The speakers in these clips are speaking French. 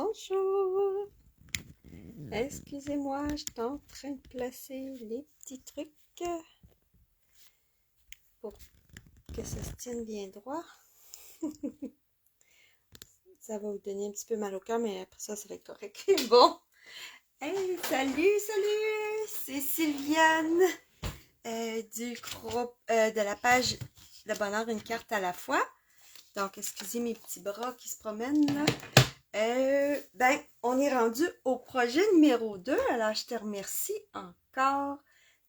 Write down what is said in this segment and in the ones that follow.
Bonjour! Excusez-moi, je suis en train de placer les petits trucs pour que ça se tienne bien droit. Ça va vous donner un petit peu mal au cœur, mais après ça va être correct. Bon! Hey, salut! C'est Sylviane du groupe de la page Le bonheur, une carte à la fois. Donc, excusez mes petits bras qui se promènent là. On est rendu au projet numéro 2. Alors, je te remercie encore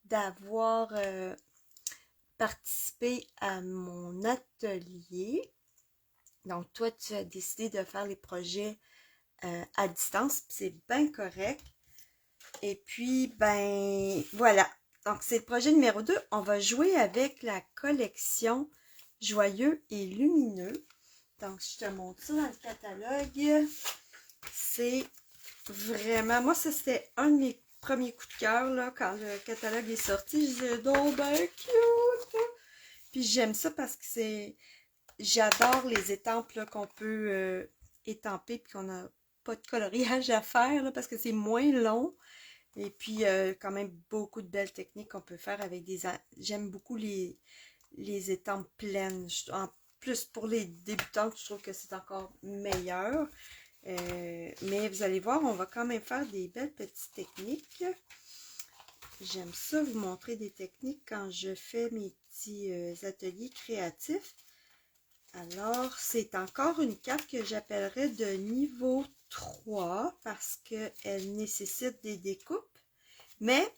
d'avoir participé à mon atelier. Donc, toi, tu as décidé de faire les projets à distance, puis c'est bien correct. Et puis, voilà. Donc, c'est le projet numéro 2. On va jouer avec la collection Joyeux et Lumineux. Donc, je te montre ça dans le catalogue. C'est vraiment... Moi, ça, c'était un de mes premiers coups de cœur, là, quand le catalogue est sorti. Je disais, donc, ben, cute! Puis j'aime ça parce que c'est... J'adore les étampes, là, qu'on peut étamper, puis qu'on n'a pas de coloriage à faire, là, parce que c'est moins long. Et puis, quand même, beaucoup de belles techniques qu'on peut faire avec des... J'aime beaucoup les étampes pleines. En plus, pour les débutantes, je trouve que c'est encore meilleur. Mais vous allez voir, on va quand même faire des belles petites techniques. J'aime ça vous montrer des techniques quand je fais mes petits ateliers créatifs. Alors, c'est encore une carte que j'appellerais de niveau 3 parce qu'elle nécessite des découpes. Mais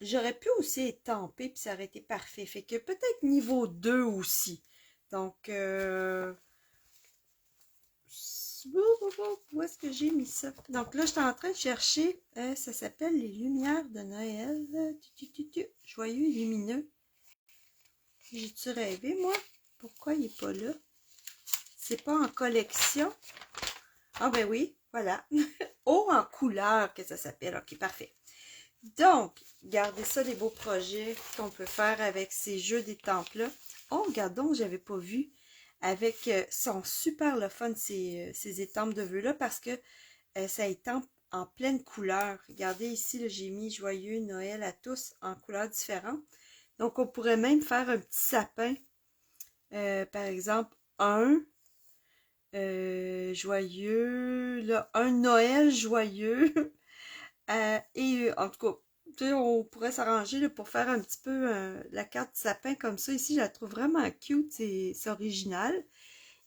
j'aurais pu aussi étamper puis ça aurait été parfait. Fait que peut-être niveau 2 aussi. Donc, où est-ce que j'ai mis ça? Donc là, je suis en train de chercher. Ça s'appelle les lumières de Noël. Joyeux et lumineux. J'ai-tu rêvé, moi? Pourquoi il n'est pas là? C'est pas en collection? Ah ben oui, voilà. Oh, en couleur que ça s'appelle. Ok, parfait. Donc, regardez ça, des beaux projets qu'on peut faire avec ces jeux d'étampes-là. Oh, regarde donc, j'avais pas vu. Avec, sont super le fun, ces étampes de vœux-là, parce que ça étampe en pleine couleur. Regardez ici, j'ai mis Joyeux Noël à tous en couleurs différentes. Donc, on pourrait même faire un petit sapin. Par exemple, joyeux, là, un Noël joyeux. Et en tout cas, on pourrait s'arranger pour faire un petit peu la carte sapin comme ça. Ici, je la trouve vraiment cute, c'est original.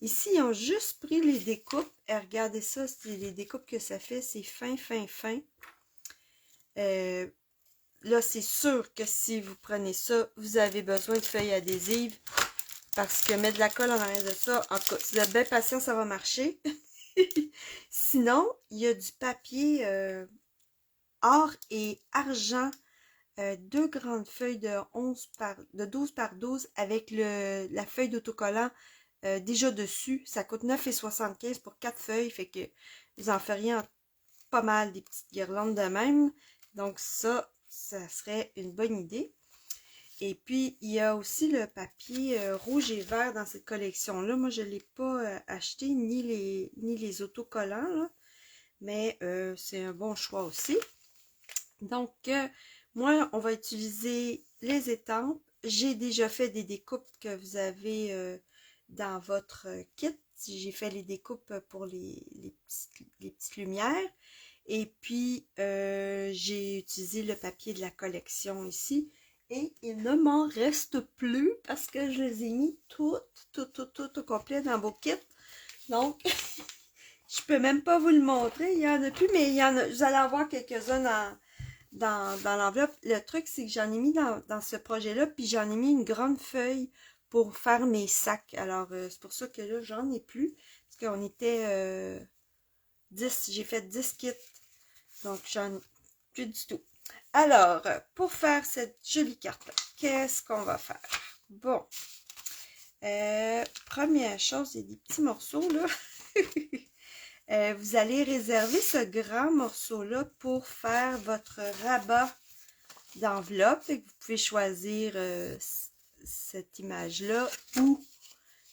Ici, ils ont juste pris les découpes. Et regardez ça, c'est les découpes que ça fait. C'est fin. Là, c'est sûr que si vous prenez ça, vous avez besoin de feuilles adhésives. Parce que mettre de la colle en arrière de ça, en tout cas, si vous êtes bien patient, ça va marcher. Sinon, il y a du papier or et argent. Deux grandes feuilles de 12 par 12 avec la feuille d'autocollant déjà dessus. Ça coûte 9,75 pour 4 feuilles. Fait que vous en feriez pas mal des petites guirlandes de même. Donc ça serait une bonne idée. Et puis, il y a aussi le papier rouge et vert dans cette collection-là. Moi, je ne l'ai pas acheté, ni les autocollants, là. Mais c'est un bon choix aussi. Donc, moi, on va utiliser les étampes. J'ai déjà fait des découpes que vous avez dans votre kit. J'ai fait les découpes pour les petites lumières. Et puis, j'ai utilisé le papier de la collection ici. Et il ne m'en reste plus parce que je les ai mis toutes au complet dans vos kits. Donc, je peux même pas vous le montrer. Il y en a plus, mais il y en a. Vous allez en voir quelques-uns dans l'enveloppe. Le truc, c'est que j'en ai mis dans ce projet-là, puis j'en ai mis une grande feuille pour faire mes sacs. Alors, c'est pour ça que là, j'en ai plus. Parce qu'on était 10, j'ai fait 10 kits. Donc, j'en ai plus du tout. Alors, pour faire cette jolie carte-là, qu'est-ce qu'on va faire? Bon, première chose, il y a des petits morceaux, là. Vous allez réserver ce grand morceau-là pour faire votre rabat d'enveloppe. Vous pouvez choisir cette image-là ou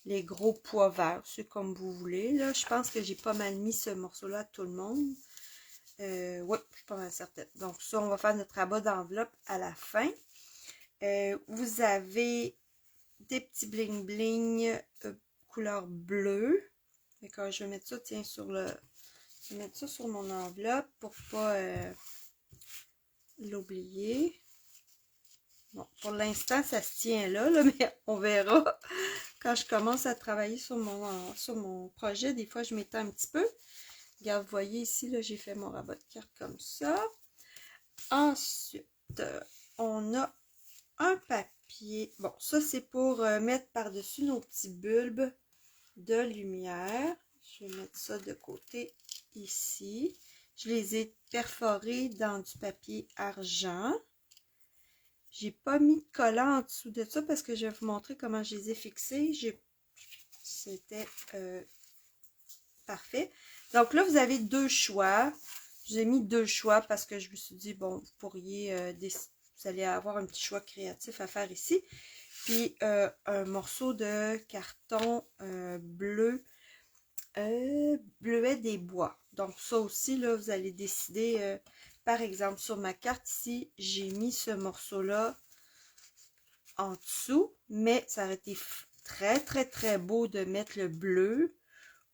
les gros pois verts, c'est comme vous voulez. Là, je pense que j'ai pas mal mis ce morceau-là à tout le monde. Oui, je suis pas mal certaine. Donc ça, on va faire notre rabat d'enveloppe à la fin. Vous avez des petits bling bling couleur bleue. D'accord, je vais mettre ça, tiens, je vais mettre ça sur mon enveloppe pour pas l'oublier. Bon, pour l'instant, ça se tient là, mais on verra. Quand je commence à travailler sur mon projet, des fois, je m'étends un petit peu. Regarde, vous voyez ici, là, j'ai fait mon rabat de carte comme ça. Ensuite, on a un papier. Bon, ça, c'est pour mettre par-dessus nos petits bulbes de lumière. Je vais mettre ça de côté ici. Je les ai perforés dans du papier argent. J'ai pas mis de collant en dessous de ça parce que je vais vous montrer comment je les ai fixés. C'était parfait. Donc là, vous avez deux choix. J'ai mis deux choix parce que je me suis dit, bon, vous pourriez, vous allez avoir un petit choix créatif à faire ici. Puis un morceau de carton bleu, bleuet des bois. Donc ça aussi, là, vous allez décider, par exemple, sur ma carte ici, j'ai mis ce morceau-là en dessous, mais ça aurait été très, très, très beau de mettre le bleu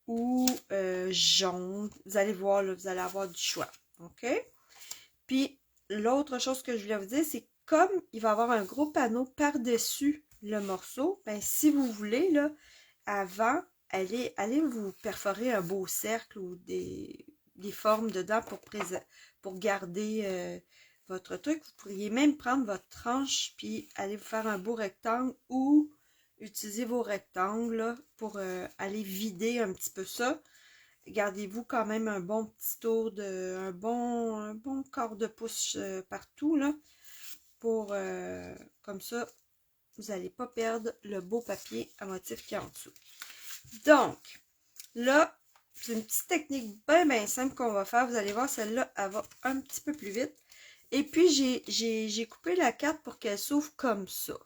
ou jaune. Vous allez voir, là, vous allez avoir du choix. OK? Puis, l'autre chose que je voulais vous dire, c'est comme il va y avoir un gros panneau par-dessus le morceau, ben si vous voulez, là, avant, allez vous perforer un beau cercle ou des formes dedans pour garder votre truc. Vous pourriez même prendre votre tranche puis aller vous faire un beau rectangle ou utiliser vos rectangles là, pour aller vider un petit peu ça. Gardez-vous quand même un bon petit tour de un bon quart de pouce partout là pour comme ça vous n'allez pas perdre le beau papier à motif qui est en dessous. Donc là, c'est une petite technique bien simple qu'on va faire. Vous allez voir, celle-là, elle va un petit peu plus vite. Et puis, j'ai coupé la carte pour qu'elle s'ouvre comme ça.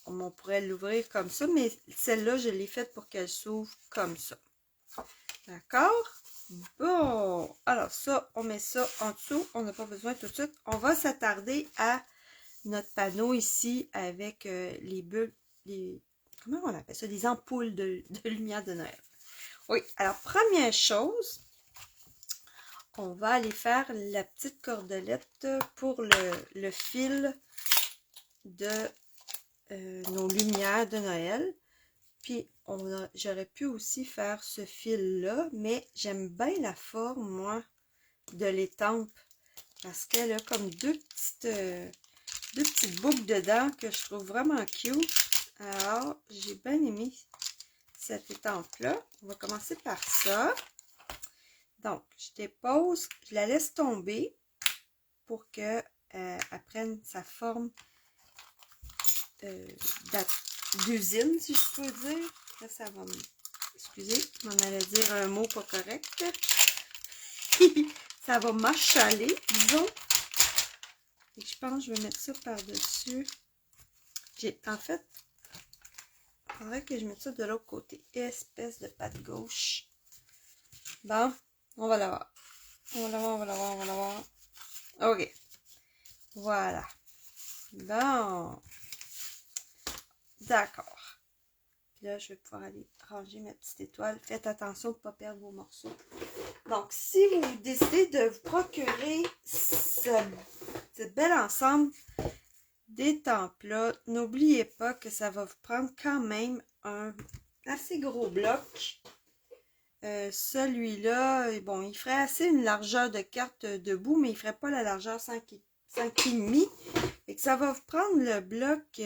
On pourrait l'ouvrir comme ça, mais celle-là, je l'ai faite pour qu'elle s'ouvre comme ça. D'accord? Bon, alors ça, on met ça en dessous. On n'a pas besoin tout de suite. On va s'attarder à notre panneau ici avec les bulbes, comment on appelle ça? Des ampoules de lumière de Noël. Oui, alors première chose, on va aller faire la petite cordelette pour le fil de nos lumières de Noël. Puis, j'aurais pu aussi faire ce fil-là, mais j'aime bien la forme, moi, de l'étampe. Parce qu'elle a comme deux petites boucles dedans que je trouve vraiment cute. Alors, j'ai bien aimé cette étampe-là. On va commencer par ça. Donc, je dépose, je la laisse tomber pour qu'elle prenne sa forme d'usine, si je peux dire. Là, ça va me... Excusez, je m'en allais dire un mot pas correct. Ça va m'achaler, disons. Et je pense que je vais mettre ça par-dessus. En fait, il faudrait que je mette ça de l'autre côté. Espèce de patte gauche. Bon, on va l'avoir. On va l'avoir. OK. Voilà. Bon. D'accord. Puis là, je vais pouvoir aller ranger ma petite étoile. Faites attention de ne pas perdre vos morceaux. Donc, si vous décidez de vous procurer ce bel ensemble d'étampes-là, n'oubliez pas que ça va vous prendre quand même un assez gros bloc. Celui-là, bon, il ferait assez une largeur de carte debout, mais il ne ferait pas la largeur 5,5. Et que ça va vous prendre le bloc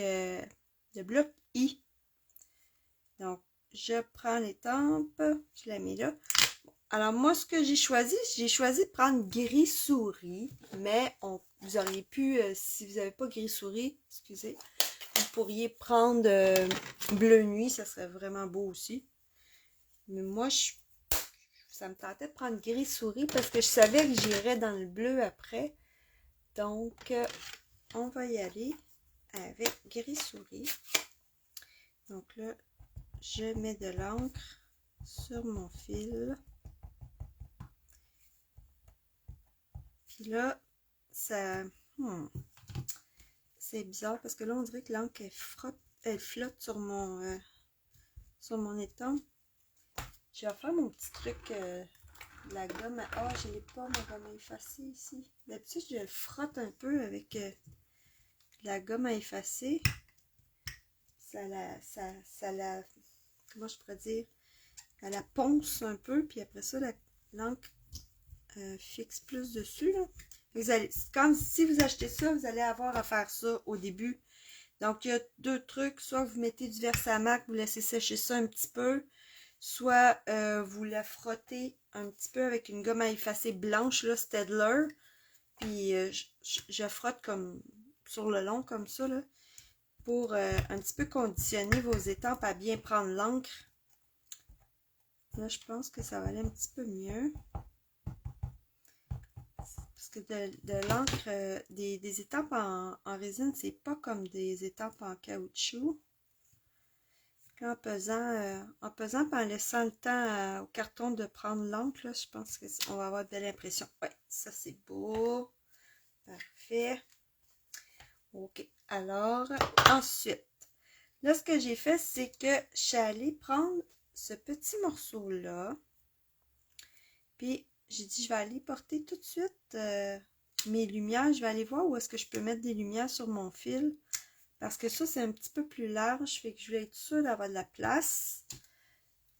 I. Donc, je prends l'étampe, je la mets là. Alors, moi, ce que j'ai choisi de prendre gris souris, mais vous auriez pu, si vous n'avez pas gris souris, excusez, vous pourriez prendre bleu nuit, ça serait vraiment beau aussi. Mais moi, ça me tentait de prendre gris souris parce que je savais que j'irais dans le bleu après. Donc, on va y aller avec gris souris. Donc là, je mets de l'encre sur mon fil. Puis là, ça... c'est bizarre parce que là, on dirait que l'encre, elle flotte sur mon étampe. Je vais faire mon petit truc, la gomme à... Ah, je n'ai pas ma gomme à effacer ici. D'habitude, je le frotte un peu avec la gomme à effacer. Ça la... Comment je pourrais dire? Elle la ponce un peu, puis après ça, l'encre fixe plus dessus, là. Vous allez, quand, si vous achetez ça, vous allez avoir à faire ça au début. Donc, il y a deux trucs. Soit vous mettez du Versamac, vous laissez sécher ça un petit peu. Soit vous la frottez un petit peu avec une gomme à effacer blanche, là, Staedtler. Puis, je frotte comme sur le long, comme ça, là. Pour un petit peu conditionner vos étampes à bien prendre l'encre. Là, je pense que ça va aller un petit peu mieux. Parce que de l'encre, des étampes en résine, c'est pas comme des étampes en caoutchouc. En pesant et en laissant le temps au carton de prendre l'encre, je pense qu'on va avoir de belle impression. Ouais, ça c'est beau. Parfait. Ok. Alors, ensuite, là, ce que j'ai fait, c'est que je suis allée prendre ce petit morceau-là. Puis, j'ai dit, je vais aller porter tout de suite mes lumières. Je vais aller voir où est-ce que je peux mettre des lumières sur mon fil. Parce que ça, c'est un petit peu plus large. Fait que je voulais être sûre d'avoir de la place.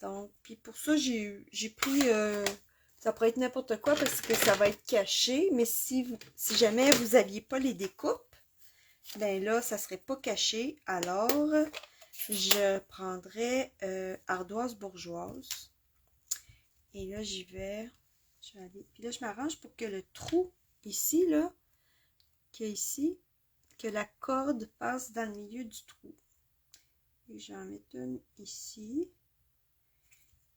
Donc, puis pour ça, j'ai pris... ça pourrait être n'importe quoi parce que ça va être caché. Mais si jamais vous n'aviez pas les découpes, ben là, ça serait pas caché. Alors, je prendrais ardoise bourgeoise. Et là, j'y vais. Je vais aller. Puis là, je m'arrange pour que le trou ici, là, qu'il y a ici, que la corde passe dans le milieu du trou. Et j'en mets une ici.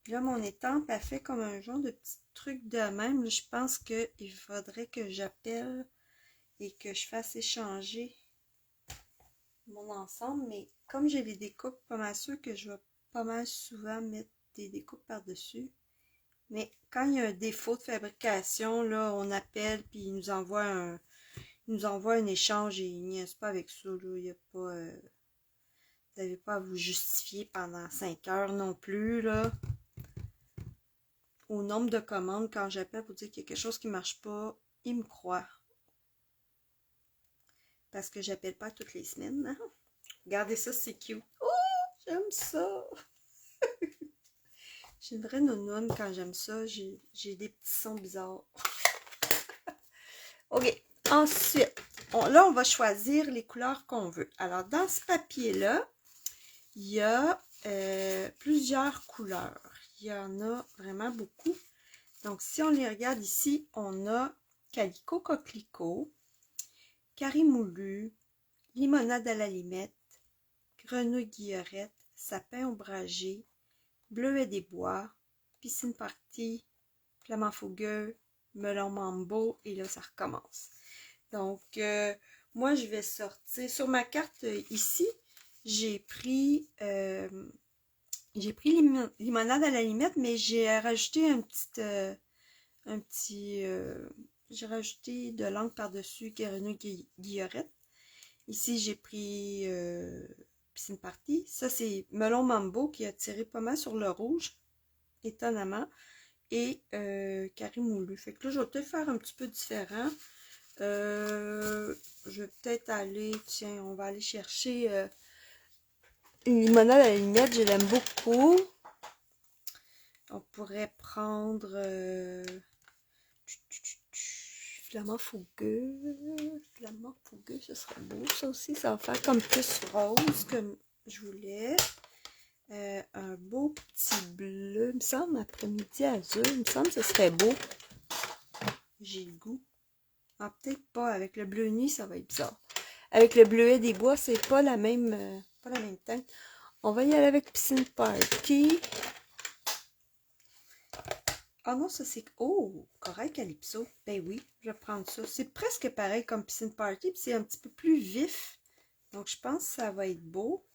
Puis là, mon étampe a fait comme un genre de petit truc de même. Là, je pense qu'il faudrait que j'appelle et que je fasse échanger mon ensemble. Mais comme j'ai les découpes, pas mal sûr que je vais pas mal souvent mettre des découpes par-dessus. Mais quand il y a un défaut de fabrication, là, on appelle puis ils nous envoient un échange et ils niaisent pas avec ça. Là. Il y a pas, vous n'avez pas à vous justifier pendant 5 heures non plus. Là. Au nombre de commandes, quand j'appelle pour dire qu'il y a quelque chose qui ne marche pas, ils me croient. Parce que j'appelle pas toutes les semaines. Hein? Regardez ça, c'est cute. Oh, j'aime ça. J'ai une vraie nounoune quand j'aime ça. J'ai des petits sons bizarres. OK. Ensuite, là, on va choisir les couleurs qu'on veut. Alors, dans ce papier-là, il y a plusieurs couleurs. Il y en a vraiment beaucoup. Donc, si on les regarde ici, on a Calico Coquelicot, Carré moulu, Limonade à la limette, Grenouille guillerette, Sapin ombragé, Bleuet des bois, Piscine party, Flamand fougueux, Melon mambo, et là, ça recommence. Donc, moi, je vais sortir. Sur ma carte ici, j'ai pris limonade à la limette, mais j'ai rajouté j'ai rajouté de l'encre par-dessus Grenouille guillerette. Ici, j'ai pris Piscine party. Ça, c'est Melon mambo qui a tiré pas mal sur le rouge, étonnamment. Et Carré moulu. Fait que là, je vais peut-être faire un petit peu différent. Je vais peut-être aller, tiens, on va aller chercher une limonade à la limette, je l'aime beaucoup. On pourrait prendre flamand fougueux, ce serait beau, ça aussi, ça va faire comme plus rose, comme je voulais. Un beau petit bleu, il me semble, après-midi azur, il me semble que ce serait beau. J'ai le goût. Ah, peut-être pas. Avec le bleu nuit, ça va être bizarre. Avec le bleuet des bois, c'est pas la même teinte. On va y aller avec Piscine Party. Ah non, ça c'est... Oh, Corail Calypso. Ben oui, je vais prendre ça. C'est presque pareil comme Piscine Party, puis c'est un petit peu plus vif. Donc, je pense que ça va être beau.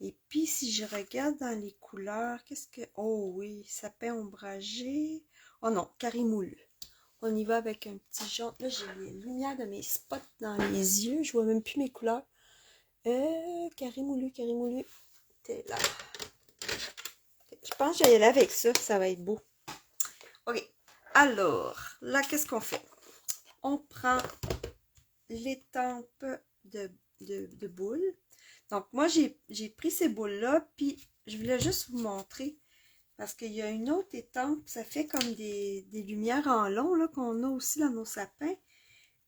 Et puis, si je regarde dans les couleurs, qu'est-ce que... Oh oui, sapin ombragé. Oh non, carré moulu. On y va avec un petit jaune. Là, j'ai les lumières de mes spots dans les yeux. Je vois même plus mes couleurs. Carré moulu, t'es là. Je pense que je vais y aller avec ça. Ça va être beau. OK. Alors, là, qu'est-ce qu'on fait? On prend l'étampe de boules. Donc, moi, j'ai pris ces boules-là, puis je voulais juste vous montrer, parce qu'il y a une autre étampe, ça fait comme des lumières en long, là, qu'on a aussi dans nos sapins.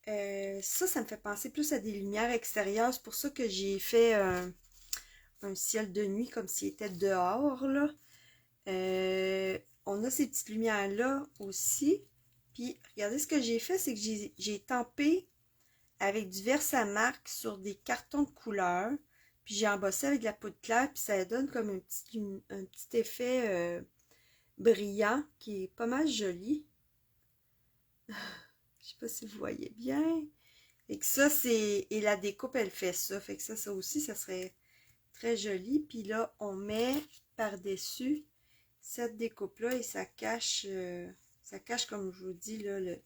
Ça me fait penser plus à des lumières extérieures. C'est pour ça que j'ai fait un ciel de nuit, comme s'il était dehors, là. On a ces petites lumières-là aussi. Puis, regardez ce que j'ai fait, c'est que j'ai tampé avec du Versamark sur des cartons de couleur. Puis j'ai embossé avec de la poudre claire, puis ça donne comme un petit effet brillant qui est pas mal joli. Je sais pas si vous voyez bien. Fait que ça, c'est... Et la découpe, elle fait ça. Fait que ça aussi, ça serait très joli. Puis là, on met par-dessus cette découpe-là et ça cache, comme je vous dis, là, le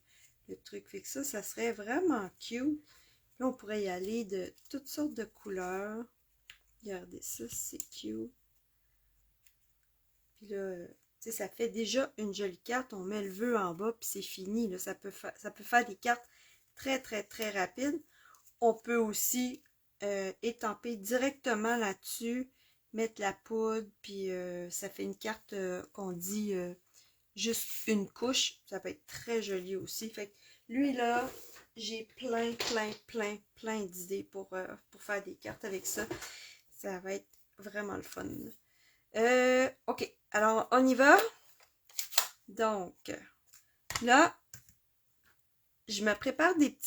truc. Fait que ça serait vraiment cute. Là, on pourrait y aller de toutes sortes de couleurs. Regardez ça, c'est cute. Puis là, tu sais, ça fait déjà une jolie carte. On met le vœu en bas, puis c'est fini. Là, ça peut faire des cartes très, très, très rapides. On peut aussi étamper directement là-dessus, mettre la poudre, puis ça fait une carte qu'on dit juste une couche. Ça peut être très joli aussi. Fait que lui, là, j'ai plein d'idées pour faire des cartes avec ça. Ça va être vraiment le fun. OK. Alors, on y va. Donc, là, je me prépare des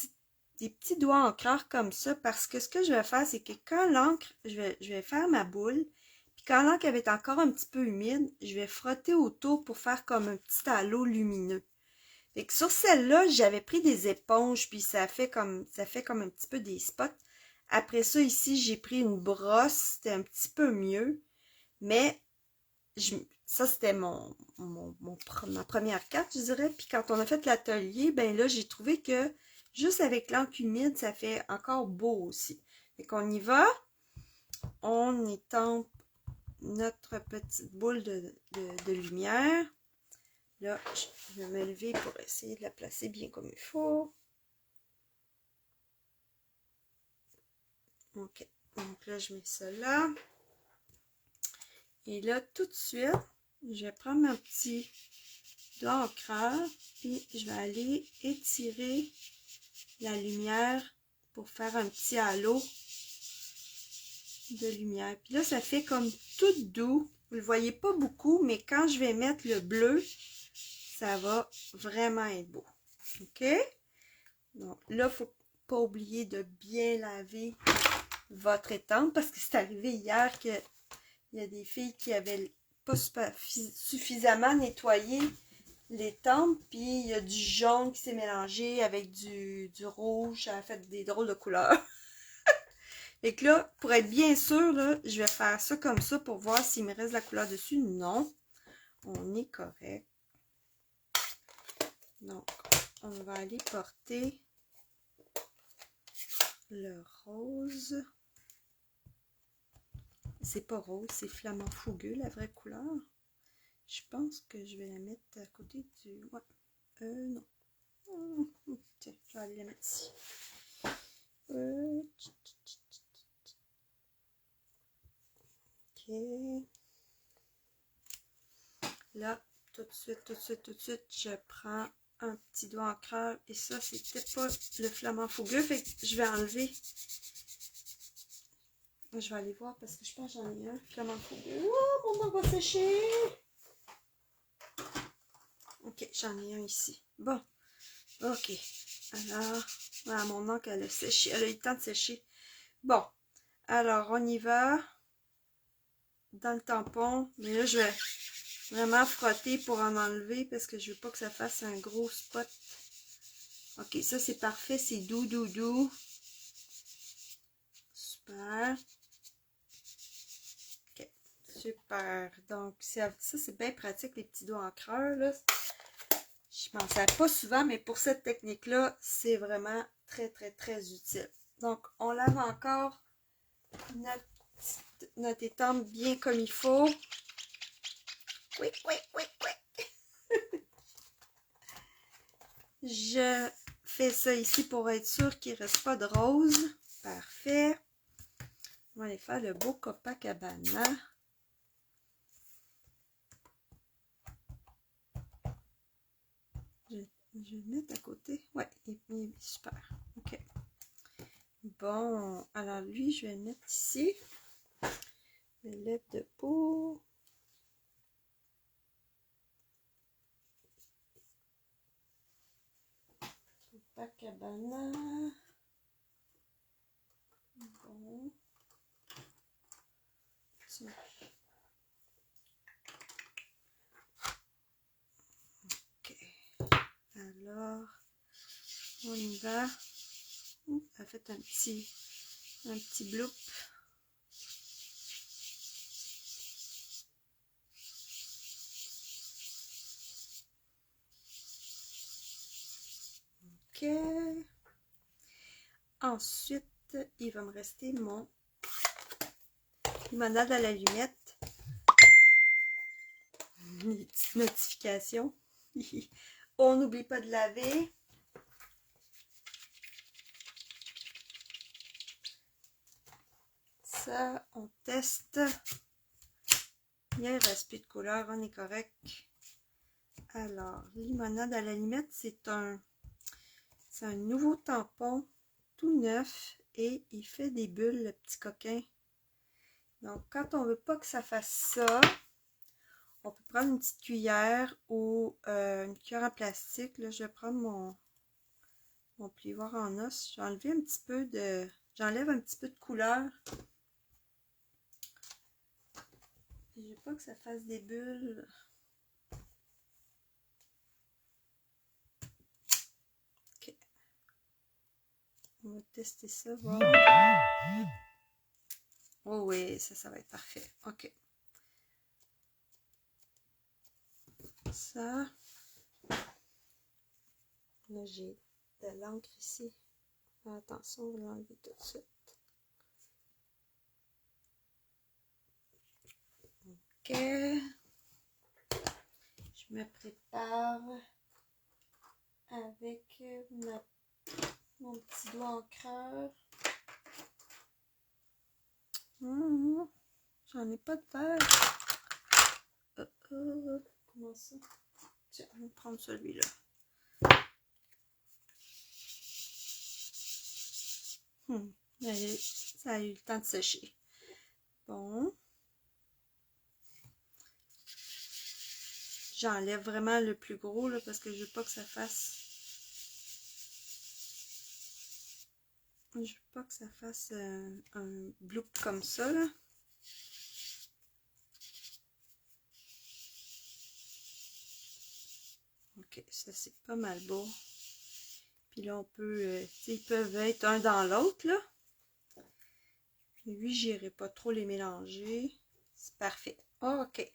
petits doigts encreurs comme ça parce que ce que je vais faire, c'est que quand l'encre, je vais faire ma boule. Puis quand l'encre va être encore un petit peu humide, je vais frotter autour pour faire comme un petit halo lumineux. Fait que sur celle-là, j'avais pris des éponges, puis ça fait comme un petit peu des spots. Après ça, ici, j'ai pris une brosse, c'était un petit peu mieux. Mais ça, c'était ma première carte, je dirais. Puis quand on a fait l'atelier, ben là, j'ai trouvé que juste avec l'encre humide, ça fait encore beau aussi. Fait qu'on y va. On étampe notre petite boule de lumière. Là, je vais me lever pour essayer de la placer bien comme il faut. OK. Donc là, je mets ça là. Et là, tout de suite, je vais prendre mon petit encreur et je vais aller étirer la lumière pour faire un petit halo de lumière. Puis là, ça fait comme tout doux. Vous le voyez pas beaucoup, mais quand je vais mettre le bleu, ça va vraiment être beau. OK? Donc là, il ne faut pas oublier de bien laver votre étampe parce que c'est arrivé hier qu'il y a des filles qui avaient pas suffisamment nettoyé l'étampe, puis il y a du jaune qui s'est mélangé avec du rouge, ça a fait des drôles de couleurs. Et que là, pour être bien sûr, là, je vais faire ça comme ça pour voir s'il me reste de la couleur dessus. Non, on est correct. Donc, on va aller porter le rose. C'est pas rose, c'est flamant fougueux, la vraie couleur. Je pense que je vais la mettre à côté du... Ouais. Non. Tiens, je vais aller la mettre ici. OK. Là, tout de suite, je prends un petit doigt encreur. Et ça, c'était pas le flamant fougueux. Fait que je vais enlever. Je vais aller voir parce que je pense que j'en ai un flamant fougueux. Oh, mon doigt va sécher. OK, j'en ai un ici. Bon. OK. Alors, voilà, mon encre, elle a séché. Elle a eu le temps de sécher. Bon. Alors, on y va. Dans le tampon. Mais là, je vais vraiment frotter pour en enlever parce que je veux pas que ça fasse un gros spot. OK, ça, c'est parfait. C'est doux. Super. Super. Donc, ça c'est bien pratique, les petits doigts encreurs, là. Je m'en sers pas souvent, mais pour cette technique-là, c'est vraiment très, très, très utile. Donc, on lave encore notre étampe bien comme il faut. Oui, oui, oui, oui. Je fais ça ici pour être sûr qu'il ne reste pas de rose. Parfait. On va aller faire le beau Copacabana. Je vais le mettre à côté. Ouais, il est super. OK. Bon, alors lui, je vais le mettre ici. Le lait de peau. Copacabana. Bon. Tiens. OK. Alors, on y va. Ça fait un petit bloop. OK. Ensuite, il va me rester mon limonade à l'allumette. Les petites notifications. On n'oublie pas de laver. Ça, on teste. Il ne reste plus de couleur, on est correct. Alors, limonade à l'allumette, c'est un nouveau tampon tout neuf et il fait des bulles, le petit coquin. Donc, quand on veut pas que ça fasse ça, on peut prendre une petite cuillère ou une cuillère en plastique. Là, je vais prendre mon plioir en os. J'enlève un petit peu de couleur. Je veux pas que ça fasse des bulles. Ok. On va tester ça, voir. Oh oui, ça va être parfait. Ok. Ça. Là, j'ai de l'encre ici. Attention, on va l'enlever tout de suite. Ok. Je me prépare avec mon petit doigt encreur. J'en ai pas de verre. Comment ça? Tiens, je vais prendre celui-là. Ça a eu le temps de sécher. Bon. J'enlève vraiment le plus gros là, parce que je veux pas que ça fasse... Je veux pas que ça fasse un bloop comme ça, là. Ok, ça c'est pas mal beau. Puis là, on peut... ils peuvent être un dans l'autre, là. Lui, j'irai pas trop les mélanger. C'est parfait. Ok.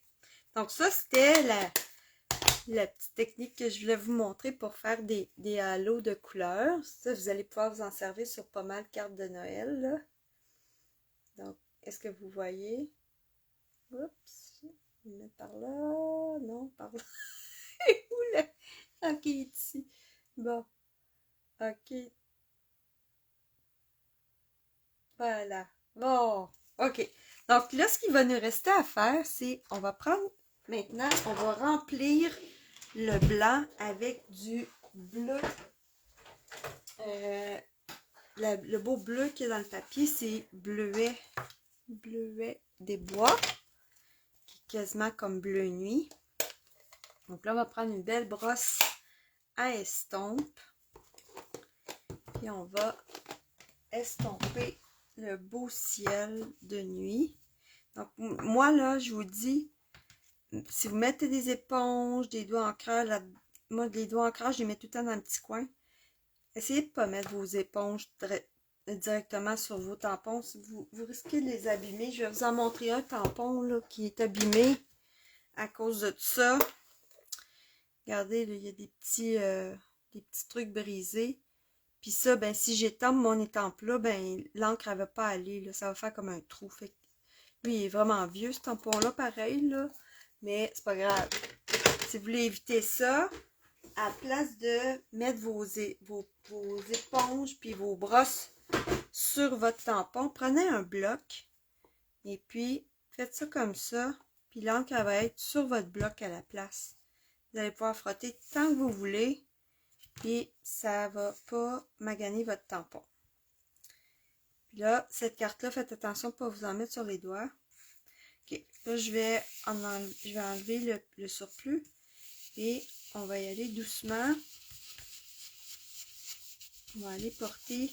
Donc ça, c'était la petite technique que je voulais vous montrer pour faire des halos de couleurs. Ça, vous allez pouvoir vous en servir sur pas mal de cartes de Noël, là. Donc, est-ce que vous voyez? Oups. Je vais le mettre par là. Non, par là. Où là? Ok, ici. Bon. Ok. Voilà. Bon. Ok. Donc là, ce qu'il va nous rester à faire, c'est on va prendre maintenant, on va remplir le blanc avec du bleu. Le beau bleu qui est dans le papier, c'est bleuet des bois, qui est quasiment comme bleu nuit. Donc là, on va prendre une belle brosse à estompe. Puis on va estomper le beau ciel de nuit. Donc moi là, je vous dis, si vous mettez des éponges, des doigts encreurs, moi les doigts encreurs, je les mets tout le temps dans un petit coin. Essayez de ne pas mettre vos éponges directement sur vos tampons. Vous risquez de les abîmer. Je vais vous en montrer un tampon là, qui est abîmé à cause de tout ça. Regardez, là, il y a des petits trucs brisés. Puis ça, ben si j'étampe mon étampe-là, ben l'encre elle va pas aller. Là, ça va faire comme un trou. Fait que lui, il est vraiment vieux, ce tampon-là, pareil, là. Mais c'est pas grave. Si vous voulez éviter ça, à la place de mettre vos éponges puis vos brosses sur votre tampon, prenez un bloc et puis faites ça comme ça. Puis l'encre elle va être sur votre bloc à la place. Vous allez pouvoir frotter tant que vous voulez. Puis ça va pas maganer votre tampon. Puis là, cette carte-là, faites attention de ne pas vous en mettre sur les doigts. Ok, là je vais enlever le surplus. Et on va y aller doucement. On va aller porter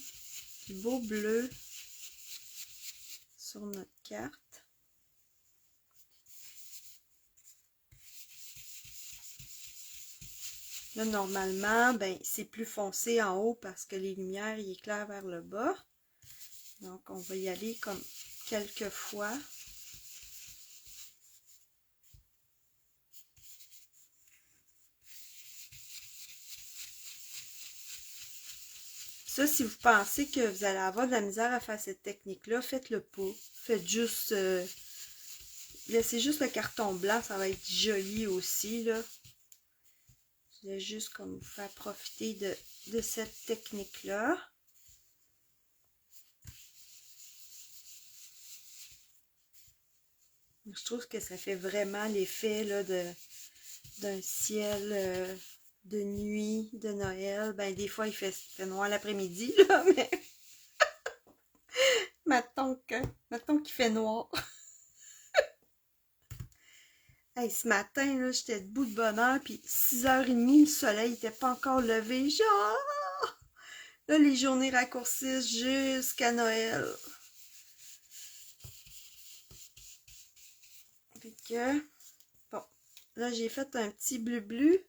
du beau bleu sur notre carte. Là, normalement, ben, c'est plus foncé en haut parce que les lumières y éclairent vers le bas. Donc, on va y aller comme quelques fois. Ça, si vous pensez que vous allez avoir de la misère à faire cette technique-là, faites-le pas. Faites juste... laissez juste le carton blanc, ça va être joli aussi, là. Je vais juste comme vous faire profiter de cette technique-là. Je trouve que ça fait vraiment l'effet là d'un ciel de nuit, de Noël. Ben, des fois, il fait noir l'après-midi, là, mais... Mettons qu'il fait noir. Hey, ce matin, là, j'étais debout de bonne heure, puis 6h30, le soleil n'était pas encore levé. Genre, là, les journées raccourcissent jusqu'à Noël. Fait que, bon, là, j'ai fait un petit bleu-bleu.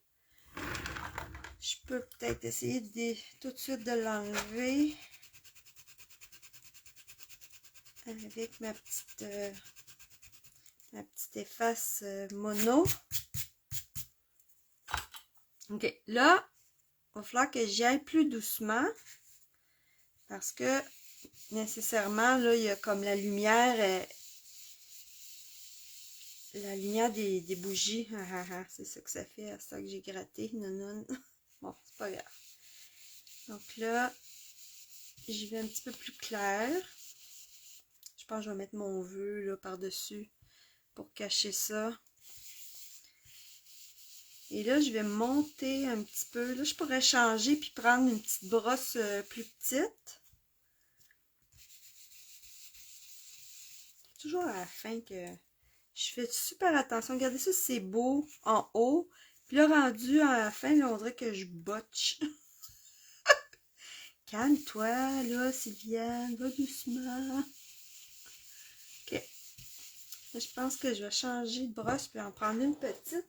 Je peux peut-être essayer tout de suite de l'enlever avec ma petite efface mono. Ok, là, il va falloir que j'y aille plus doucement parce que nécessairement, là, il y a comme la lumière des bougies. C'est ça que ça fait à ça que j'ai gratté. Non. Bon, c'est pas grave. Donc là, j'y vais un petit peu plus clair. Je pense que je vais mettre mon vœu là par-dessus pour cacher ça. Et là, je vais monter un petit peu. Là, je pourrais changer puis prendre une petite brosse plus petite. Toujours à la fin que je fais super attention. Regardez ça, c'est beau en haut. Puis là, rendu à la fin, là, on dirait que je botche. Calme-toi, là, Sylviane. Va doucement. Ok. Là, je pense que je vais changer de brosse puis en prendre une petite.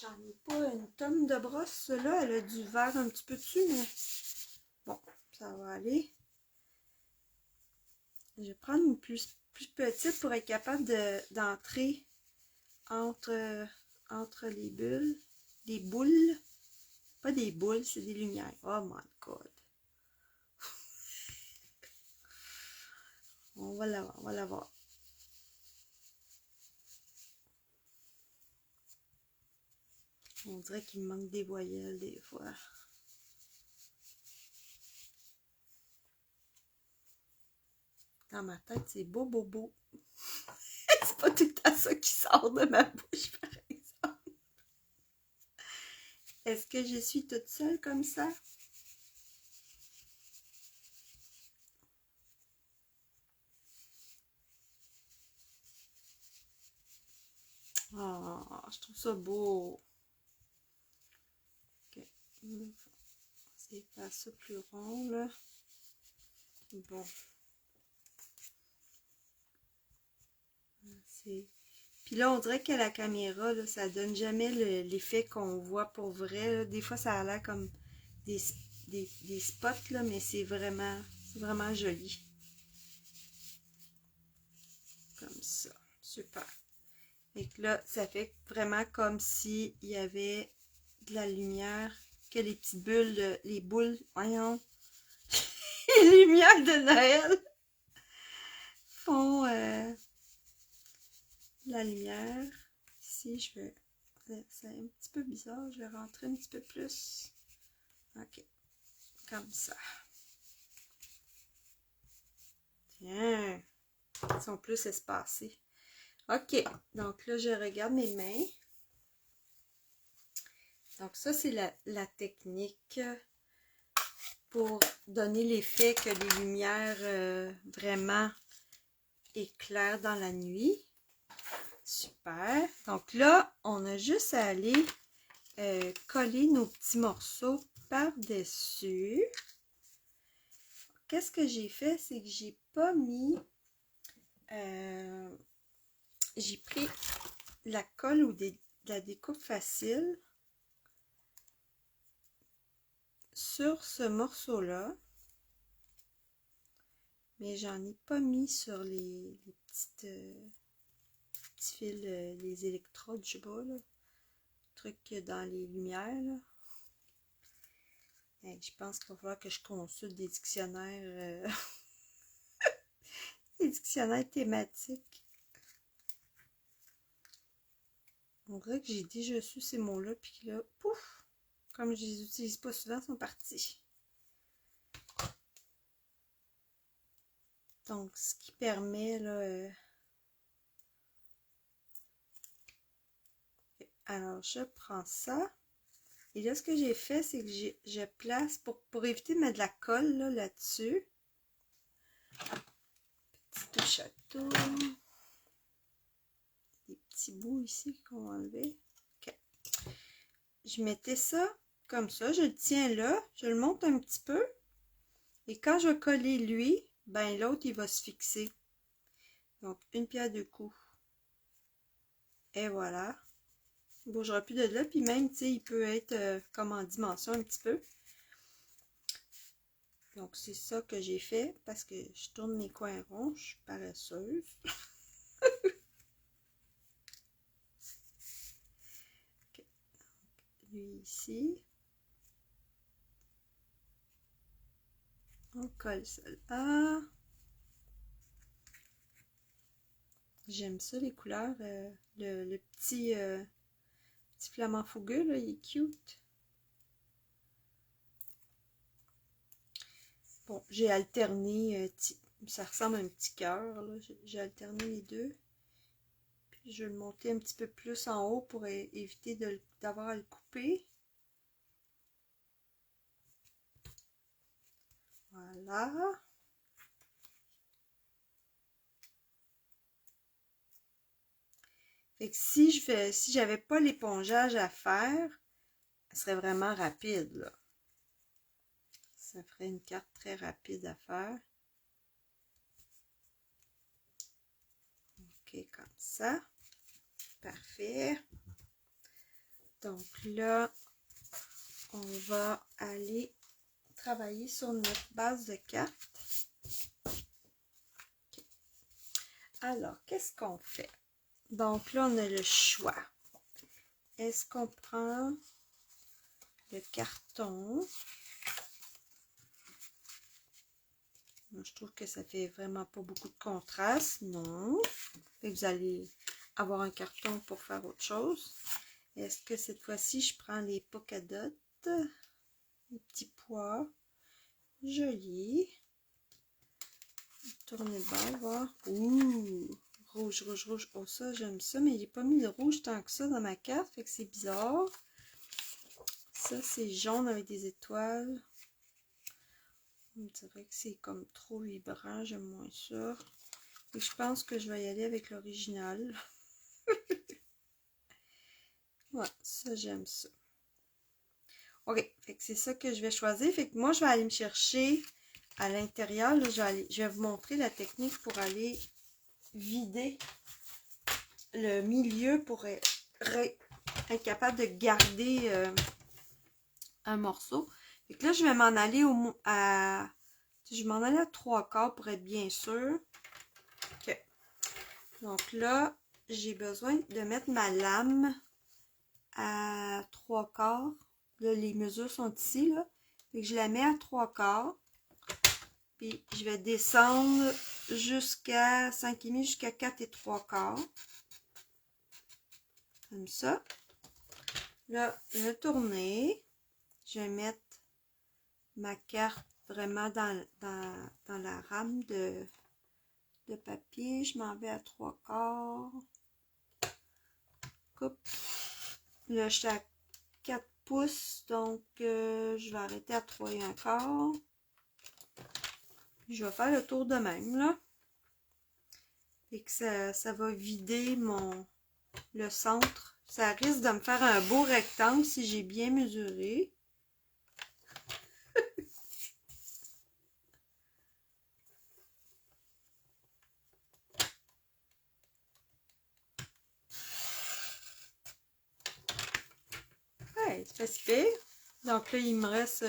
J'en ai pas une tonne de brosses, là. Elle a du vert un petit peu dessus, mais bon, ça va aller. Je vais prendre une plus petite pour être capable d'entrer entre les bulles. Des boules. Pas des boules, c'est des lumières. Oh my god. On va la voir. On dirait qu'il me manque des voyelles des fois. Dans ma tête, c'est beau. C'est pas tout le temps ça qui sort de ma bouche, par exemple. Est-ce que je suis toute seule comme ça? Oh, je trouve ça beau. Ok. C'est pas ça plus rond, là. Bon. C'est Puis là, on dirait que la caméra, là, ça donne jamais l'effet qu'on voit pour vrai, là. Des fois, ça a l'air comme des, des spots, là, mais c'est vraiment joli. Comme ça. Super. Et que là, ça fait vraiment comme s'il y avait de la lumière, que les petites bulles, les boules, voyons, les lumières de Noël font la lumière. Ici, je vais... C'est un petit peu bizarre, je vais rentrer un petit peu plus. Ok, comme ça. Tiens, ils sont plus espacés. Ok, donc là, je regarde mes mains. Donc ça, c'est la technique pour donner l'effet que les lumières vraiment éclairent dans la nuit. Super. Donc là, on a juste à aller coller nos petits morceaux par-dessus. Qu'est-ce que j'ai fait? C'est que j'ai pas mis... j'ai pris la colle ou de la découpe facile sur ce morceau-là. Mais j'en ai pas mis sur les petites... petits fils, les électrodes, je sais pas, là. Truc dans les lumières, là. Hey, je pense qu'il va falloir que je consulte des dictionnaires, des dictionnaires thématiques. On dirait que j'ai déjà su ces mots-là, puis là, pouf, comme je les utilise pas souvent, ils sont partis. Donc, ce qui permet, là... Alors, je prends ça. Et là, ce que j'ai fait, c'est que je place, pour éviter de mettre de la colle là-dessus. Petit touche à tout. Des petits bouts ici qu'on va enlever. Ok. Je mettais ça comme ça. Je le tiens là. Je le monte un petit peu. Et quand je vais coller lui, ben l'autre, il va se fixer. Donc, une pierre deux coups. Et voilà. Il ne bougera plus de là. Puis même, tu sais, il peut être comme en dimension un petit peu. Donc, c'est ça que j'ai fait parce que je tourne mes coins ronds. Je suis paresseuse. Okay. Donc, lui ici. On colle ça là. J'aime ça, les couleurs. Le petit flamant fougueux, là, il est cute. Bon, j'ai alterné, ça ressemble à un petit cœur, là. J'ai alterné les deux. Puis je vais le monter un petit peu plus en haut pour éviter d'avoir à le couper. Voilà. Fait que si j'avais pas l'épongeage à faire, ce serait vraiment rapide, là. Ça ferait une carte très rapide à faire. Ok, comme ça. Parfait. Donc là, on va aller travailler sur notre base de cartes. Okay. Alors, qu'est-ce qu'on fait? Donc là, on a le choix. Est-ce qu'on prend le carton? Moi, je trouve que ça fait vraiment pas beaucoup de contraste. Non. Et vous allez avoir un carton pour faire autre chose. Est-ce que cette fois-ci, je prends les polka dots? Les petits pois. Joli. Tournez le bord, voir. Ouh! Rouge, rouge, rouge. Oh, ça, j'aime ça, mais j'ai pas mis de rouge tant que ça dans ma carte, fait que c'est bizarre. Ça, c'est jaune avec des étoiles. On dirait que c'est comme trop vibrant, j'aime moins ça. Et je pense que je vais y aller avec l'original. Ouais, ça, j'aime ça. Ok, fait que c'est ça que je vais choisir. Fait que moi, je vais aller me chercher à l'intérieur. Je vais vous montrer la technique pour aller vider le milieu pour être capable de garder un morceau. Fait que là, je vais m'en aller je vais m'en aller à 3/4 pour être bien sûr. OK. Donc là, j'ai besoin de mettre ma lame à 3/4. Là, les mesures sont ici, là. Fait que je la mets à 3/4. Puis je vais descendre jusqu'à 5,5, jusqu'à 4 3/4. Comme ça. Là, je vais tourner. Je vais mettre ma carte vraiment dans la rame de papier. Je m'en vais à 3/4. Coupe. Là, je suis à 4 pouces. Donc, je vais arrêter à 3 1/4. Je vais faire le tour de même, là. Et que ça va vider le centre. Ça risque de me faire un beau rectangle si j'ai bien mesuré. Ouais, c'est pas si pire. Donc là, il me reste...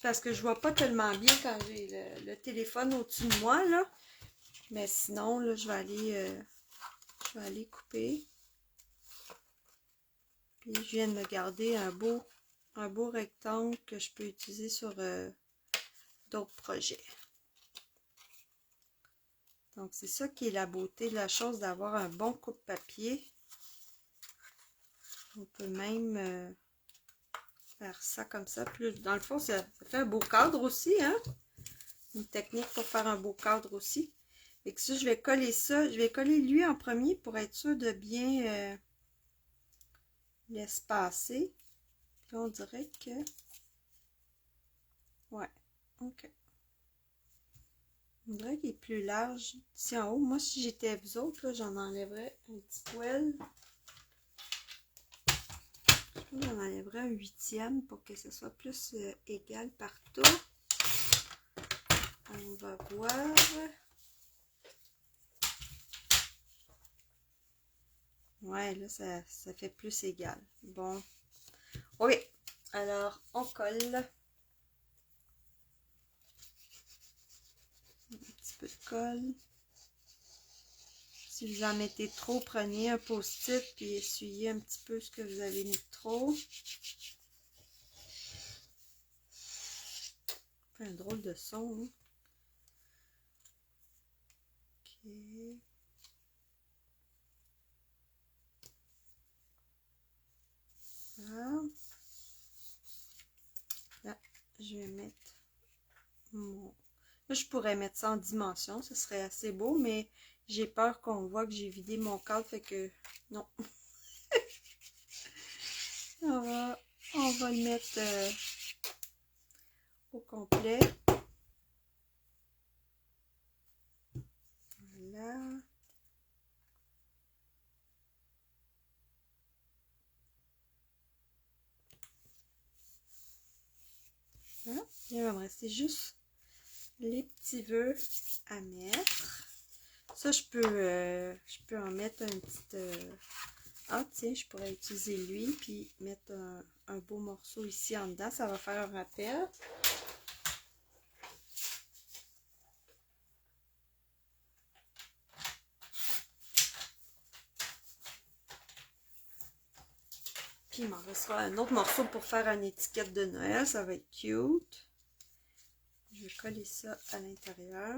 parce que je vois pas tellement bien quand j'ai le téléphone au-dessus de moi, là. Mais sinon, là, je vais aller couper. Puis je viens de me garder un beau rectangle que je peux utiliser sur d'autres projets. Donc, c'est ça qui est la beauté de la chose, d'avoir un bon coupe-papier. On peut même faire ça comme ça. Puis, dans le fond, ça fait un beau cadre aussi, hein? Une technique pour faire un beau cadre aussi. Et que ça, je vais coller ça. Je vais coller lui en premier pour être sûr de bien l'espacer. Puis on dirait que... Ouais, ok. On dirait qu'il est plus large ici en haut. Moi, si j'étais vous autres, j'en enlèverais un petit poil. J'en enlèverais un 8e pour que ce soit plus égal partout. On va voir. Ouais, là, ça fait plus égal. Bon. Oui. Alors, on colle. Un petit peu de colle. Si vous en mettez trop, prenez un post-it puis essuyez un petit peu ce que vous avez mis de trop. Ça fait un drôle de son. Hein? Ok. Voilà. Là, je vais mettre mon... Là, je pourrais mettre ça en dimension, ce serait assez beau, mais j'ai peur qu'on voit que j'ai vidé mon cadre, fait que non. on va le mettre au complet. Voilà. Voilà. Il va me rester juste les petits vœux à mettre. Ça, je peux en mettre un petit... Ah, tiens, je pourrais utiliser lui, puis mettre un beau morceau ici en dedans. Ça va faire un rappel. Puis il m'en restera un autre morceau pour faire une étiquette de Noël. Ça va être cute. Je vais coller ça à l'intérieur.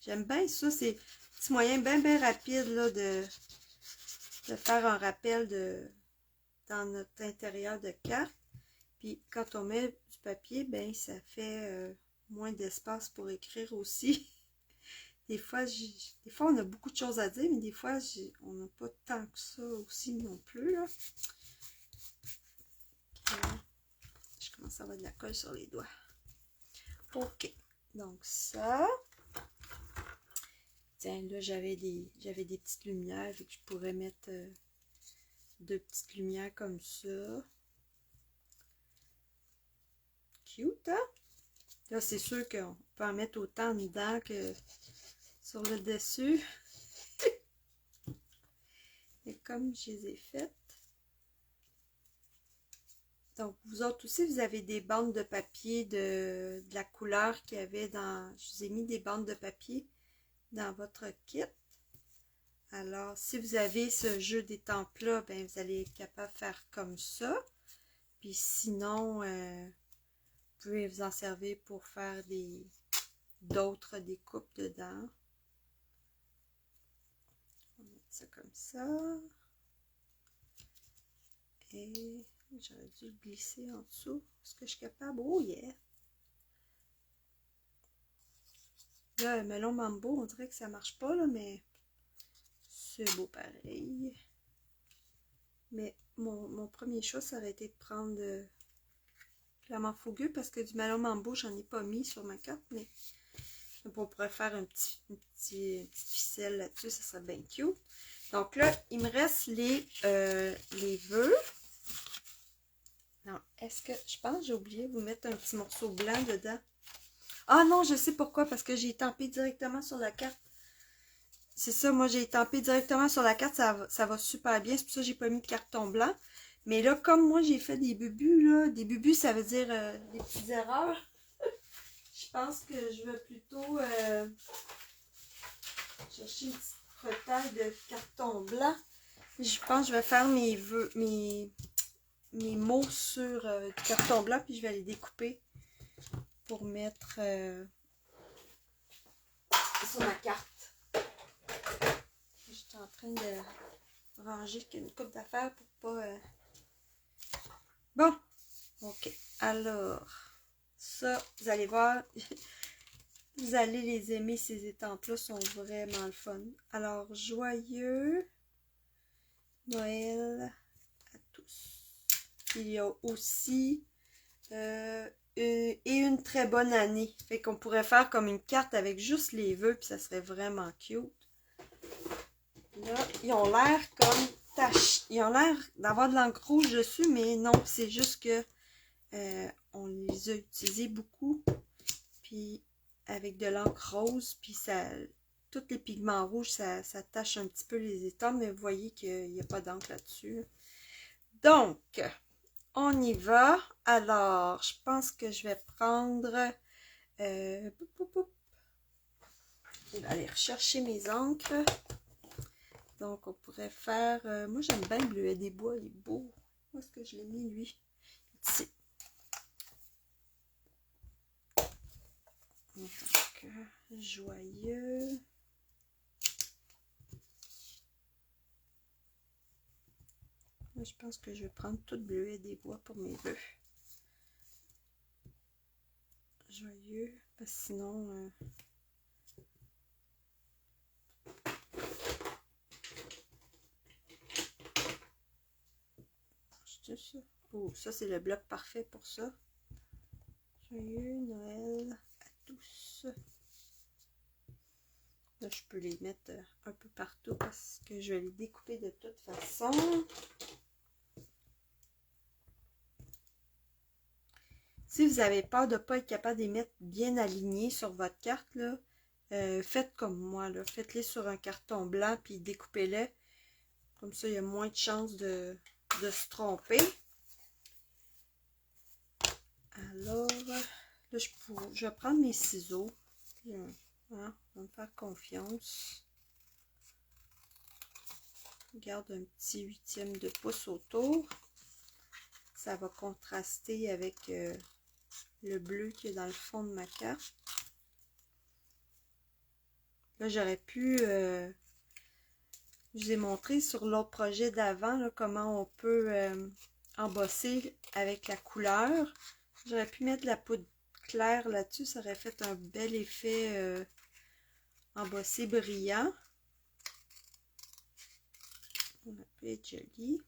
J'aime bien ça. C'est un petit moyen bien rapide là, de faire un rappel dans notre intérieur de carte. Puis quand on met du papier, ben ça fait moins d'espace pour écrire aussi. Des fois, on a beaucoup de choses à dire, mais des fois, on n'a pas tant que ça aussi non plus. Là. Je commence à avoir de la colle sur les doigts. Ok, donc ça. Tiens, là, j'avais des petites lumières, et que je pourrais mettre 2 petites lumières comme ça. Cute, hein? Là, c'est sûr qu'on peut en mettre autant dedans que sur le dessus. Et comme je les ai faites. Donc, vous autres aussi, vous avez des bandes de papier de la couleur qu'il y avait dans... Je vous ai mis des bandes de papier dans votre kit. Alors, si vous avez ce jeu d'étampes-là, ben, vous allez être capable de faire comme ça. Puis sinon, vous pouvez vous en servir pour faire d'autres découpes dedans. On va mettre ça comme ça. Et j'aurais dû le glisser en dessous. Est-ce que je suis capable? Oh yeah! Là, le melon mambo, on dirait que ça marche pas, là, mais c'est beau pareil. Mais mon premier choix, ça aurait été de prendre de l'amande fougueux parce que du melon mambo, j'en ai pas mis sur ma carte, mais on pourrait faire une petite ficelle là-dessus, ça serait bien cute. Donc là, il me reste les vœux. Non, est-ce que... Je pense que j'ai oublié de vous mettre un petit morceau blanc dedans. Ah non, je sais pourquoi, parce que j'ai étampé directement sur la carte. C'est ça, moi j'ai étampé directement sur la carte, ça va super bien. C'est pour ça que j'ai pas mis de carton blanc. Mais là, comme moi j'ai fait des bubus, là, des bubus ça veut dire des petites erreurs. Je pense que je vais plutôt chercher une petite retaille de carton blanc. Je pense que je vais faire mes mots sur du carton blanc, puis je vais les découper pour mettre sur ma carte. Je suis en train de ranger une coupe d'affaires pour pas... Bon, ok. Alors, ça, vous allez voir, vous allez les aimer, ces étampes-là sont vraiment le fun. Alors, joyeux Noël à tous. Il y a aussi et une très bonne année. Fait qu'on pourrait faire comme une carte avec juste les vœux, puis ça serait vraiment cute. Là, ils ont l'air comme taches. Ils ont l'air d'avoir de l'encre rouge dessus, mais non, c'est juste que on les a utilisés beaucoup. Puis avec de l'encre rose, puis ça, tous les pigments rouges, ça tache un petit peu les étampes, mais vous voyez qu'il n'y a pas d'encre là-dessus. Donc, on y va. Alors, je pense que je vais prendre... je vais aller rechercher mes encres. Donc, on pourrait faire... moi, j'aime bien le bleuet des bois, il est beau. Où est-ce que je l'ai mis, lui? Ici. Donc, joyeux. Moi, je pense que je vais prendre tout le bleuet des bois pour mes vœux. Joyeux, parce que sinon... ça. Oh, ça c'est le bloc parfait pour ça. Joyeux Noël à tous. Là, je peux les mettre un peu partout parce que je vais les découper de toute façon. Si vous avez peur de ne pas être capable de les mettre bien alignés sur votre carte, là, faites comme moi. Faites-les sur un carton blanc puis découpez-les. Comme ça, il y a moins de chances de se tromper. Alors, là, je vais prendre mes ciseaux. Puis, hein, on va me faire confiance. Je garde un petit 1/8 de pouce autour. Ça va contraster avec le bleu qui est dans le fond de ma carte. Là, j'aurais pu... je vous ai montré sur l'autre projet d'avant comment on peut embosser avec la couleur. J'aurais pu mettre de la poudre claire là-dessus. Ça aurait fait un bel effet embossé brillant. On peut être joli.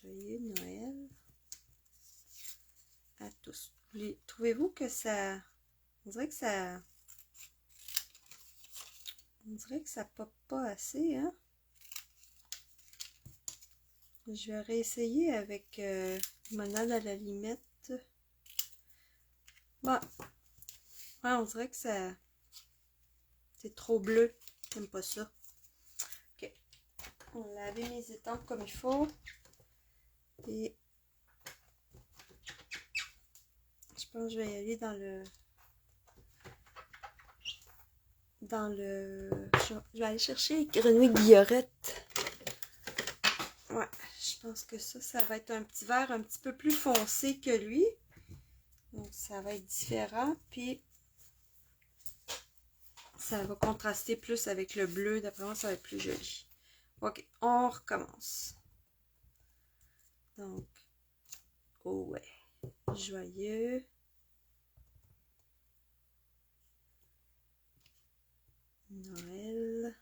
Joyeux Noël à tous. Trouvez-vous que ça... On dirait que ça pop pas assez, hein? Je vais réessayer avec limonade à la limette. Bon. Ouais, on dirait que ça... C'est trop bleu. J'aime pas ça. On a lavé mes étampes comme il faut. Et je pense que je vais y aller dans le... Je vais aller chercher Grenouille Guillerette. Ouais, je pense que ça va être un petit vert un petit peu plus foncé que lui. Donc, ça va être différent. Puis, ça va contraster plus avec le bleu. D'après moi, ça va être plus joli. Ok, on recommence. Donc, oh ouais, joyeux. Noël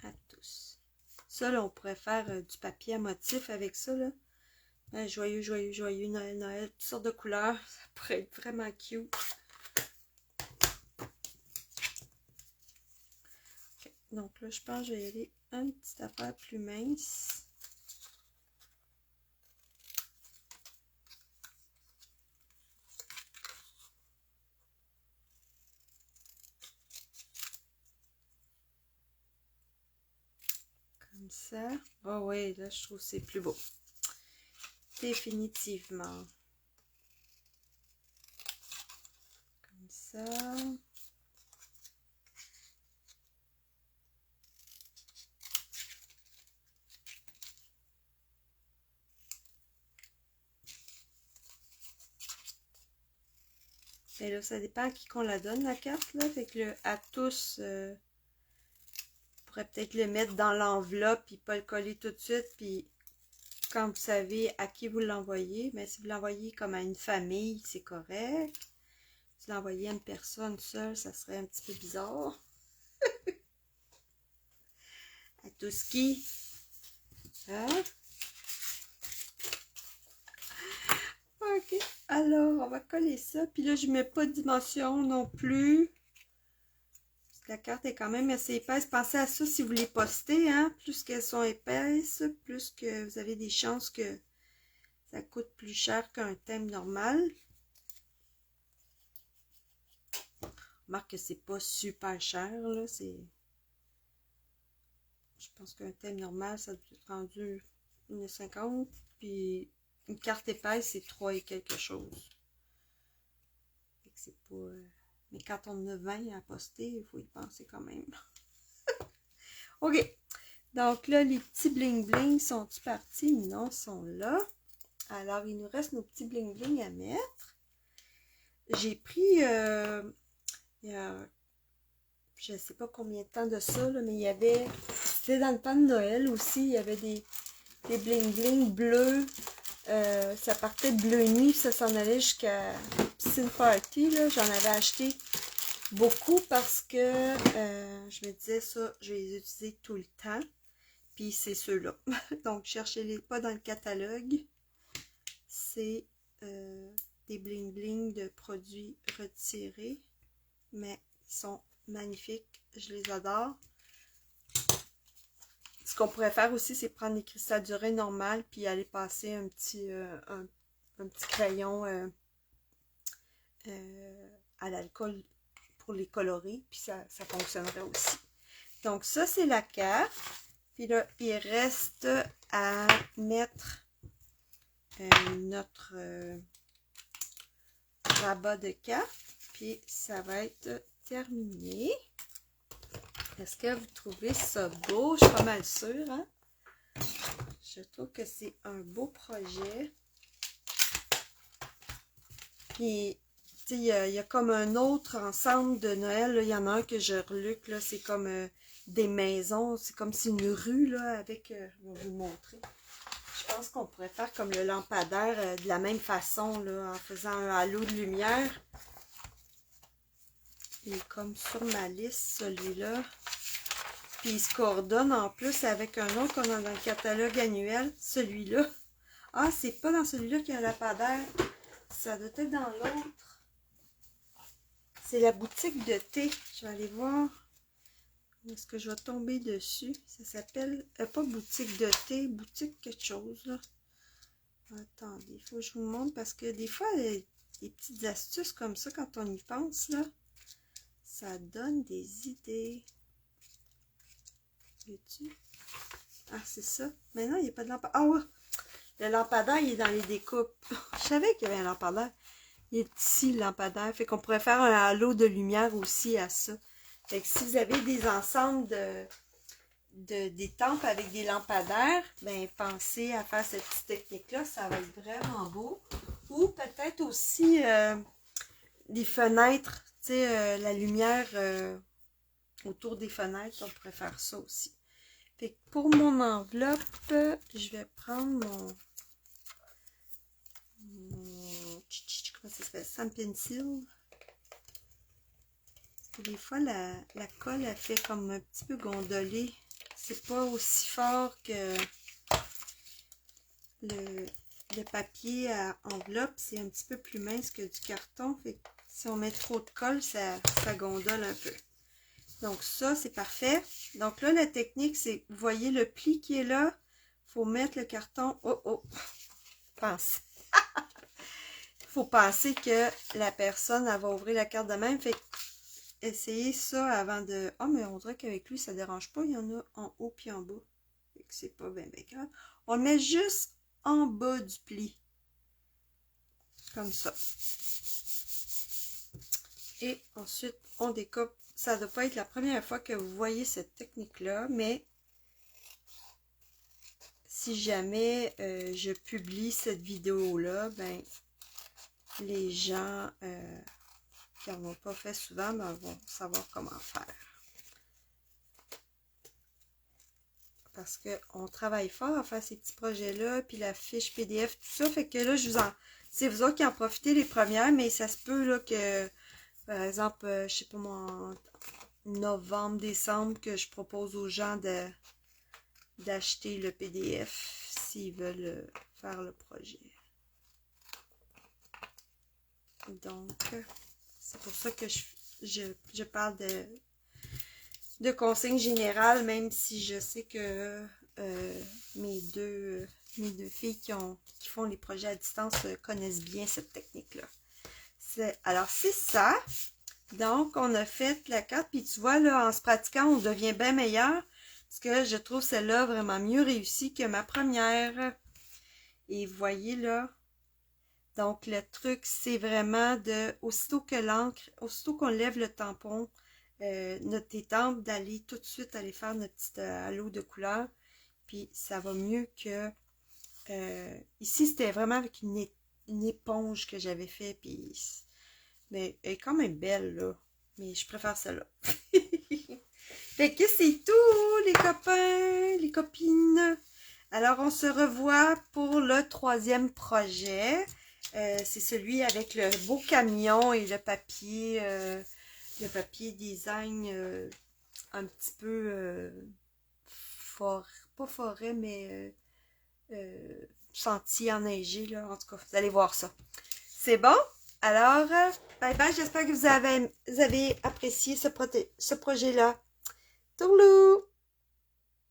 à tous. Ça, là, on pourrait faire du papier à motif avec ça, là. Joyeux, joyeux, joyeux, Noël, Noël, toutes sortes de couleurs. Ça pourrait être vraiment cute. Okay. Donc là, je pense que je vais y aller un petit affaire plus mince. Comme ça. Oh oui, là, je trouve que c'est plus beau. Définitivement. Comme ça. Et là, ça dépend à qui qu'on la donne, la carte, là. Fait que le à tous, on pourrait peut-être le mettre dans l'enveloppe, puis pas le coller tout de suite, puis quand vous savez à qui vous l'envoyez, mais si vous l'envoyez comme à une famille, c'est correct. Si vous l'envoyez à une personne seule, ça serait un petit peu bizarre. À tous qui? Hein? Ok, alors on va coller ça. Puis là, je mets pas de dimension non plus. La carte est quand même assez épaisse. Pensez à ça si vous les postez, hein. Plus qu'elles sont épaisses, plus que vous avez des chances que ça coûte plus cher qu'un thème normal. Remarque que c'est pas super cher, là. Je pense qu'un thème normal, ça doit être rendu 1,50. Puis une carte épaisse, c'est 3 et quelque chose. Fait que c'est pas... Mais quand on a 20 à poster, il faut y penser quand même. Ok. Donc là, les petits bling-bling sont-ils partis? Non, ils sont là. Alors, il nous reste nos petits bling-bling à mettre. J'ai pris... je ne sais pas combien de temps de ça, là, mais il y avait... C'était dans le temps de Noël aussi. Il y avait des bling-bling bleus. Ça partait de bleu nuit, ça s'en allait jusqu'à Piscine Party. J'en avais acheté beaucoup parce que je me disais ça, je vais les utiliser tout le temps. Puis c'est ceux-là. Donc, cherchez-les pas dans le catalogue. C'est des bling-bling de produits retirés. Mais ils sont magnifiques. Je les adore. Ce qu'on pourrait faire aussi, c'est prendre les cristals durés normales puis aller passer un petit crayon à l'alcool pour les colorer. Puis ça fonctionnerait aussi. Donc ça, c'est la carte. Puis là, il reste à mettre notre rabat de cartes. Puis ça va être terminé. Est-ce que vous trouvez ça beau? Je suis pas mal sûre, hein? Je trouve que c'est un beau projet. Puis, tu sais, il y a comme un autre ensemble de Noël. Là. Il y en a un que je reluque, là. C'est comme des maisons. C'est comme si une rue, là, avec... je vais vous montrer. Je pense qu'on pourrait faire comme le lampadaire de la même façon, là, en faisant un halo de lumière. Il est comme sur ma liste, celui-là. Puis il se coordonne en plus avec un autre qu'on a dans le catalogue annuel, celui-là. Ah, c'est pas dans celui-là qu'il y a un lampadaire. Ça doit être dans l'autre. C'est la boutique de thé. Je vais aller voir. Est-ce que je vais tomber dessus? Ça s'appelle, pas boutique de thé, boutique quelque chose, là. Attendez, il faut que je vous montre parce que des fois, des petites astuces comme ça, quand on y pense, là, ça donne des idées. Y a-tu? Ah, c'est ça. Mais non, il n'y a pas de lampadaire. Ah ouais! Le lampadaire, il est dans les découpes. Je savais qu'il y avait un lampadaire. Il est ici, le lampadaire. Fait qu'on pourrait faire un halo de lumière aussi à ça. Fait que si vous avez des ensembles des tempes avec des lampadaires, ben pensez à faire cette petite technique-là. Ça va être vraiment beau. Ou peut-être aussi des fenêtres. Tu sais, la lumière autour des fenêtres, on pourrait faire ça aussi. Fait que pour mon enveloppe, je vais prendre comment ça s'appelle? Sand pencil. Des fois, la colle, elle fait comme un petit peu gondoler. C'est pas aussi fort que le papier à enveloppe. C'est un petit peu plus mince que du carton. Fait que si on met trop de colle, ça gondole un peu. Donc ça, c'est parfait. Donc là, la technique, c'est, vous voyez le pli qui est là. Il faut mettre le carton. Oh, oh. Pense. Faut penser que la personne, elle va ouvrir la carte de même. Fait essayez ça avant de... Ah, mais on dirait qu'avec lui, ça ne dérange pas. Il y en a en haut puis en bas. Fait que c'est pas bien grave. On le met juste en bas du pli. Comme ça. Et ensuite, on découpe. Ça ne doit pas être la première fois que vous voyez cette technique-là, mais si jamais je publie cette vidéo-là, ben, les gens qui n'en ont pas fait souvent ben, vont savoir comment faire. Parce qu'on travaille fort à faire ces petits projets-là, puis la fiche PDF, tout ça, fait que là, c'est vous autres qui en profitez les premières, mais ça se peut là que, par exemple, je sais pas moi, en novembre, décembre, que je propose aux gens d'acheter le PDF s'ils veulent faire le projet. Donc, c'est pour ça que je parle de consignes générales, même si je sais que mes deux filles qui font les projets à distance connaissent bien cette technique-là. Alors, c'est ça. Donc, on a fait la carte, puis tu vois, là, en se pratiquant, on devient bien meilleur, parce que je trouve celle-là vraiment mieux réussie que ma première. Et vous voyez, là, donc le truc, c'est vraiment aussitôt qu'on lève le tampon, notre étampe, d'aller tout de suite aller faire notre petit halo de couleur, puis ça va mieux que, ici, c'était vraiment avec une éponge que j'avais fait, puis... Mais elle est quand même belle, là. Mais je préfère celle-là. Fait que c'est tout, les copains, les copines. Alors, on se revoit pour le 3e projet. C'est celui avec le beau camion et le papier design un petit peu pas forêt, mais sentier enneigé, là. En tout cas, vous allez voir ça. C'est bon? Alors, bye bye, j'espère que vous avez apprécié ce projet-là. Tourlou!